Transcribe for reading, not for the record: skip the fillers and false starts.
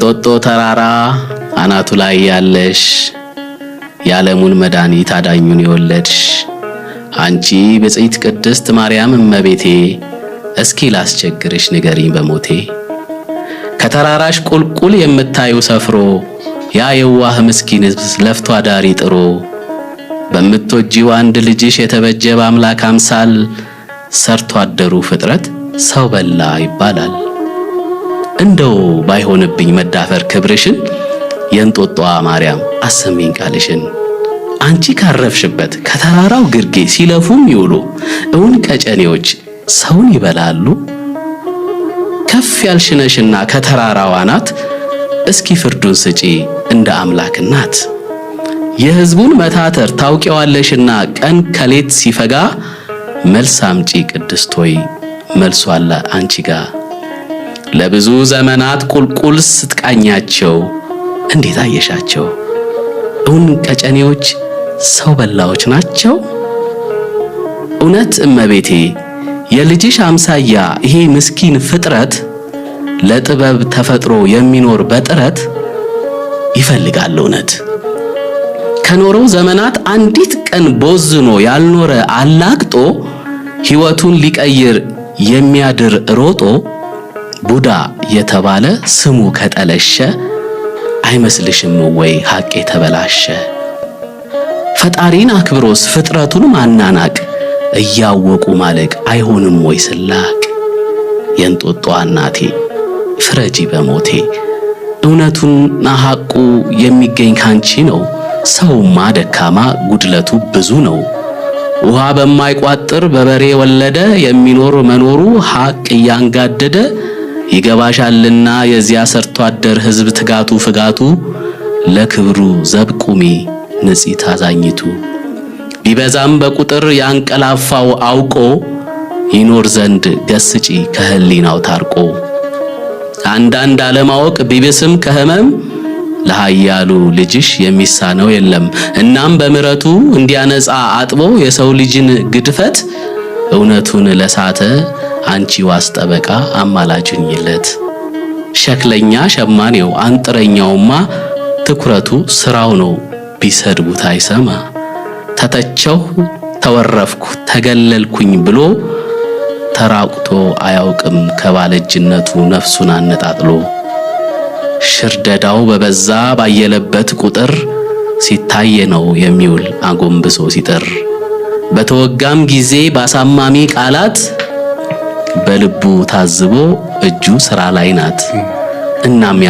የእንጦጦ ተራራ አናቱ ላይ ያለሽ የዓለሙን መድኃኒት አዳኙን የወለድሽ አንቺ ብጽዕት ቅድስት ማርያም እመቤቴ እስኪ ላስቸግርሽ ንገሪኝ በሞቴ ከተራራሽ ቁልቁል የምታዩ ሰፍሮ ያ የዋህ ምስኪን ለፍቶ አዳሪ ጥሮ በምትወጂው አንድ ልጅሽ የተበጀ በአምላክ አምሳል ሰርቶ አደሩ ፍጥረት ሰው በላ ይባላል። እንደው ባይሆንብኝ መዳፈር ክብርሽን የእንጦጦዋ ማርያም አሰሚኝ ቃልሽን አንቺ ካረፍሽበት ከተራራው ግርጌ ሲለፉም ይውሉ እውን ቀጨኔዎች ሰውን ይበላሉ። ከፍ ያልሽነሽና ከተራራው አናት እስኪ ፍርዱን ስጪ እንደ አምላክ እናት። የሕዝቡን መታተር ታውቂዋለሽና ቀን ከሌት ሲፈጋ መልስ አምጪ ቅድስት ሆይ መልሱ አለ አንቺ ጋር። ለብዙ ዘመናት ቁልቁል ስትቃኛቸው እንዴት አየሻቸው? እውን ቀጨኔዎች ሰው በላዎች ናቸው? እውነት እመቤቴ የልጅሽ አምሳያ ይሄ ምስኪን ፍጥረት ለጥበብ ተፈጥሮ የሚኖር በጥረት ይፈልጋል እውነት። ከኖረው ዘመናት አንዲት ቀን ቦዝኖ ያልኖረ አላቅጦ ሕይወቱን ሊቀይር የሚያድር ሮጦ ቡዳ የተባለ ስሙ ከጠለሸ አይመስልሽም ወይ ሐቅ የተበላሸ? ፈጣሪን አክብሮስ ፍጥረቱን ማናናቅ እያወቁ ማለቅ አይሆንም ወይ ስላቅ? የእንጦጦ እናቴ ፍረጂ በሞቴ እውነቱና ሐቁ የሚገኝ ካንቺ ነው። ሰውማ ደካማ ጉድለቱ ብዙ ነው። ውሃ በማይቋጥር በበሬ ወለደ የሚኖር መኖሩ ሐቅ እያንጋደደ ይገባሻልና የዚያ ሰርቶ አደር ሕዝብ ትጋቱ ፍጋቱ ለክብሩ ዘብቁሚ ንጽሕት አዛኝቱ። ቢበዛም በቁጥር ያንቀላፋው አውቆ ይኖር ዘንድ ገስጪ ከህሊናው ታርቆ። አንዳንድ አለማወቅ ቢብስም ከህመም ለኃያሉ ልጅሽ የሚሳነው የለም። እናም በምሕረቱ እንዲያነጻ አጥቦ የሰው ልጅን ግድፈት እውነቱን ለሳተ አንቺ ዋስ ጠበቃ አማላጅኝለት። ሸክለኛ ሸማኔው አንጥረኛውማ ትኩረቱ ስራው ነው ቢሰድቡት አይሰማ። ተተቸው ተወረፍኩ ተገለልኩኝ ብሎ ተራቁቶ አያውቅም ከባለጅነቱ ነፍሱን አነጣጥሎ። ሽርደዳው በበዛ ባየለበት ቁጥር ሲታየ ነው የሚውል አጎንብሶ ሲጥር። በተወጋም ጊዜ ባሳማሚ ቃላት በልቡ ታዝቦ እጁ ሥራ ላይ ናት። እናም